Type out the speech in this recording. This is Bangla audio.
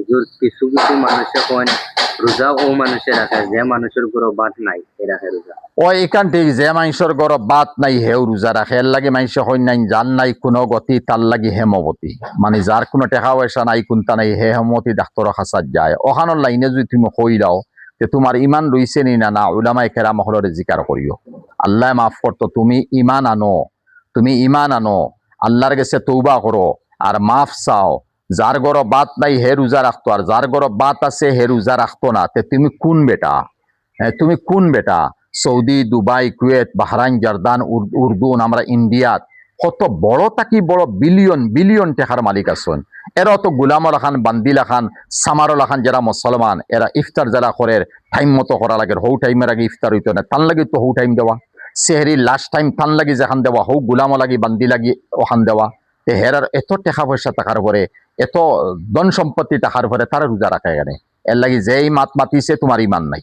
হুজুর কিছু কিছু মানুষে কন রোজা ও মানুষে রাখে যে মানুষের কোনো বাদ নাই এ রাখে রোজা। ও এখান থেকে যে মানুষের গরব বাত নাই হেউ রোজা রাখে, এর লাগে মানুষে হই নাই যার নাই কোনো গতি তার লাগি হেমবতী, মানে যার কোনো টেকা পয়সা নাই কোনটা নাই হে হেমতি ডাক্তার খাসাত যায়। ওখানোর লাইনে যদি তুমি কই দাও যে তোমার ইমান রইছে নি না, উলামায়ে কেরাম হলরে জিকার করিও, আল্লাহ মাফ করতো, তুমি ইমান আনো, তুমি ইমান আনো, আল্লাহর কাছে তৌবা করো আর মাফ চাও। যার গরব বাত নাই হে রোজা রাখতো, আর যার গরব বাত আছে হে রোজা রাখতো না, তে তুমি কোন বেটা? তুমি কোন বেটা? Saudi, Dubai, Kuwait, Bahrain, Jordan, উর্দুন, আমরা ইন্ডিয়াত কত বড় তাকি বড় বিলিয়ন বিলিয়ন টাকার মালিক আছেন। এরা তো গুলামর খান, বান্দিলা খান, সামারলা খান যারা মুসলমান, এরা ইফতার যারা করে টাইম মতো করা লাগে, হৌ টাইমের আগে ইফতার হইতো না, তান লাগে তো হৌ টাইম দেওয়া। সেহরি লাস্ট টাইম তান লাগি যেখান দেওয়া, হৌ গুলাম লাগি বান্দি লাগি ওখান দেওয়া। হেরার এত টাকা পয়সা টাকার পরে, এত ধন সম্পত্তি টাকার পরে তারা রোজা রাখে। এখানে এর লাগি যেই মাত মাতিছে তোমার ইমান নাই।